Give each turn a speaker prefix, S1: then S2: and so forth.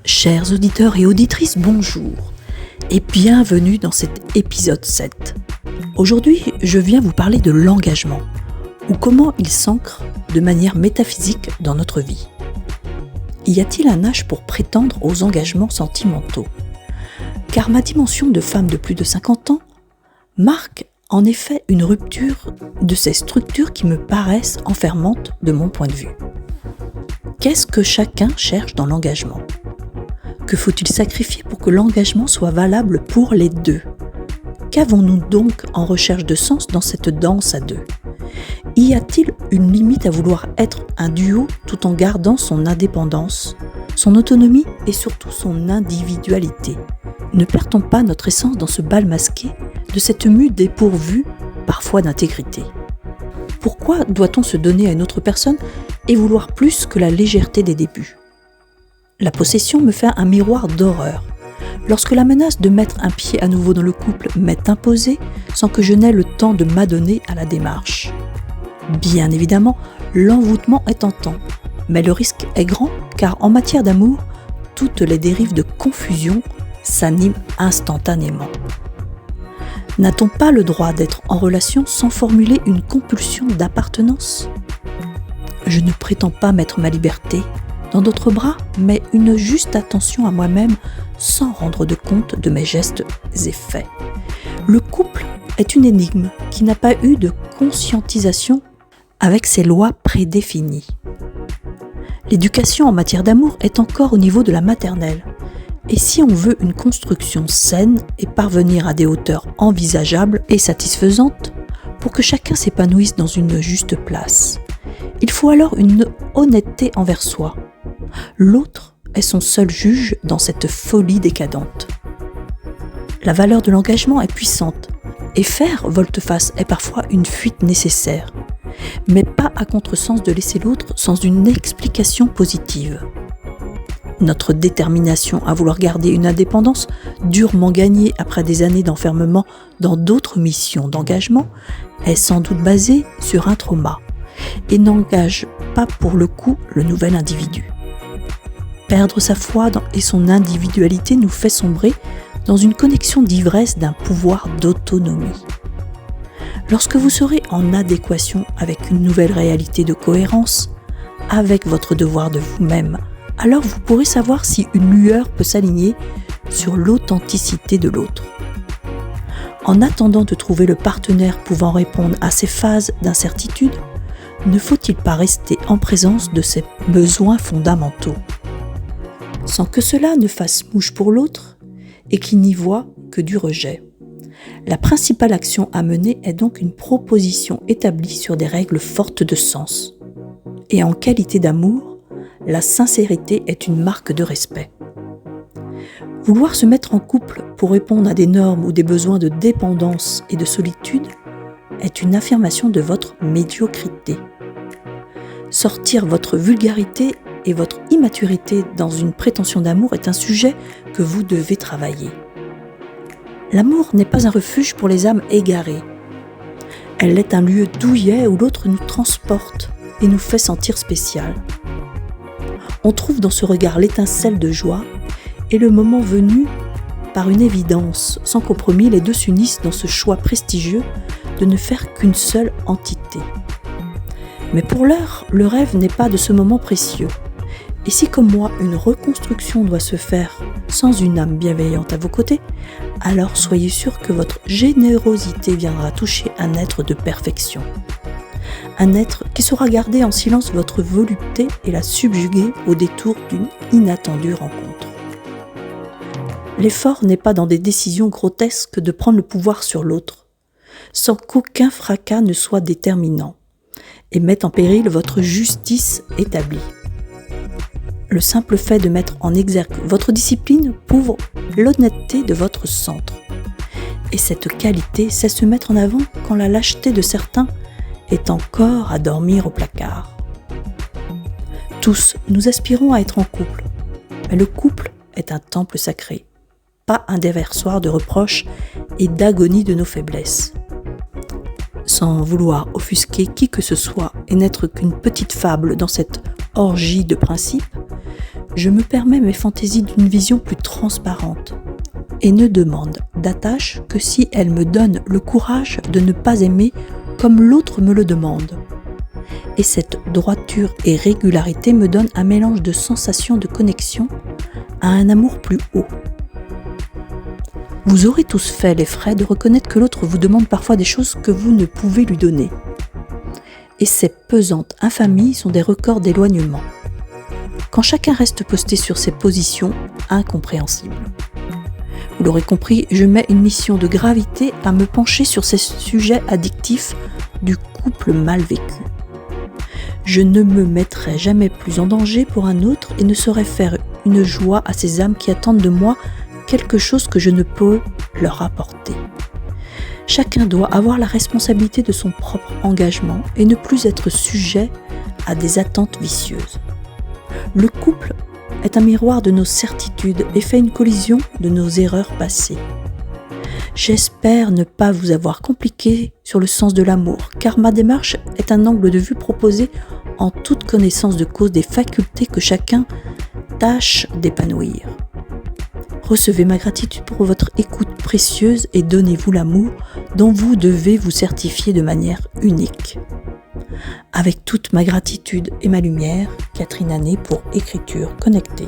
S1: Chers auditeurs et auditrices, bonjour et bienvenue dans cet épisode 7. Aujourd'hui, je viens vous parler de l'engagement ou comment il s'ancre de manière métaphysique dans notre vie. Y a-t-il un âge pour prétendre aux engagements sentimentaux ? Car ma dimension de femme de plus de 50 ans marque en effet une rupture de ces structures qui me paraissent enfermantes de mon point de vue. Qu'est-ce que chacun cherche dans l'engagement ? Que faut-il sacrifier pour que l'engagement soit valable pour les deux ? Qu'avons-nous donc en recherche de sens dans cette danse à deux ? Y a-t-il une limite à vouloir être un duo tout en gardant son indépendance, son autonomie et surtout son individualité ? Ne perd-on pas notre essence dans ce bal masqué de cette mue dépourvue, parfois d'intégrité ? Pourquoi doit-on se donner à une autre personne et vouloir plus que la légèreté des débuts ? La possession me fait un miroir d'horreur. Lorsque la menace de mettre un pied à nouveau dans le couple m'est imposée sans que je n'aie le temps de m'adonner à la démarche. Bien évidemment, l'envoûtement est tentant, mais le risque est grand car en matière d'amour, toutes les dérives de confusion s'animent instantanément. N'a-t-on pas le droit d'être en relation sans formuler une compulsion d'appartenance ? Je ne prétends pas mettre ma liberté dans d'autres bras, mais une juste attention à moi-même sans rendre de compte de mes gestes et faits. Le couple est une énigme qui n'a pas eu de conscientisation avec ses lois prédéfinies. L'éducation en matière d'amour est encore au niveau de la maternelle. Et si on veut une construction saine et parvenir à des hauteurs envisageables et satisfaisantes pour que chacun s'épanouisse dans une juste place, il faut alors une honnêteté envers soi. L'autre est son seul juge dans cette folie décadente. La valeur de l'engagement est puissante et faire volte-face est parfois une fuite nécessaire, mais pas à contresens de laisser l'autre sans une explication positive. Notre détermination à vouloir garder une indépendance durement gagnée après des années d'enfermement dans d'autres missions d'engagement est sans doute basée sur un trauma et n'engage pas pour le coup le nouvel individu. Perdre sa foi et son individualité nous fait sombrer dans une connexion d'ivresse d'un pouvoir d'autonomie. Lorsque vous serez en adéquation avec une nouvelle réalité de cohérence, avec votre devoir de vous-même, alors vous pourrez savoir si une lueur peut s'aligner sur l'authenticité de l'autre. En attendant de trouver le partenaire pouvant répondre à ces phases d'incertitude, ne faut-il pas rester en présence de ses besoins fondamentaux, sans que cela ne fasse mouche pour l'autre et qu'il n'y voie que du rejet. La principale action à mener est donc une proposition établie sur des règles fortes de sens. Et en qualité d'amour, la sincérité est une marque de respect. Vouloir se mettre en couple pour répondre à des normes ou des besoins de dépendance et de solitude est une affirmation de votre médiocrité. Sortir votre vulgarité et votre immaturité dans une prétention d'amour est un sujet que vous devez travailler. L'amour n'est pas un refuge pour les âmes égarées. Elle est un lieu douillet où l'autre nous transporte et nous fait sentir spécial. On trouve dans ce regard l'étincelle de joie et le moment venu, par une évidence, sans compromis, les deux s'unissent dans ce choix prestigieux de ne faire qu'une seule entité. Mais pour l'heure, le rêve n'est pas de ce moment précieux. Et si comme moi, une reconstruction doit se faire sans une âme bienveillante à vos côtés, alors soyez sûr que votre générosité viendra toucher un être de perfection. Un être qui saura garder en silence votre volupté et la subjuguer au détour d'une inattendue rencontre. L'effort n'est pas dans des décisions grotesques de prendre le pouvoir sur l'autre, sans qu'aucun fracas ne soit déterminant et mette en péril votre justice établie. Le simple fait de mettre en exergue votre discipline prouve l'honnêteté de votre centre. Et cette qualité sait se mettre en avant quand la lâcheté de certains est encore à dormir au placard. Tous, nous aspirons à être en couple, mais le couple est un temple sacré, pas un déversoir de reproches et d'agonie de nos faiblesses. Sans vouloir offusquer qui que ce soit et n'être qu'une petite fable dans cette orgie de principes, je me permets mes fantaisies d'une vision plus transparente et ne demande d'attache que si elle me donne le courage de ne pas aimer comme l'autre me le demande. Et cette droiture et régularité me donne un mélange de sensations de connexion à un amour plus haut. Vous aurez tous fait les frais de reconnaître que l'autre vous demande parfois des choses que vous ne pouvez lui donner. Et ces pesantes infamies sont des records d'éloignement. Quand chacun reste posté sur ses positions incompréhensibles. Vous l'aurez compris, je mets une mission de gravité à me pencher sur ces sujets addictifs du couple mal vécu. Je ne me mettrai jamais plus en danger pour un autre et ne saurais faire une joie à ces âmes qui attendent de moi quelque chose que je ne peux leur apporter. Chacun doit avoir la responsabilité de son propre engagement et ne plus être sujet à des attentes vicieuses. Le couple est un miroir de nos certitudes et fait une collision de nos erreurs passées. J'espère ne pas vous avoir compliqué sur le sens de l'amour, car ma démarche est un angle de vue proposé en toute connaissance de cause des facultés que chacun tâche d'épanouir. Recevez ma gratitude pour votre écoute précieuse et donnez-vous l'amour dont vous devez vous certifier de manière unique. Avec toute ma gratitude et ma lumière, Catherine Anet pour Écriture Connectée.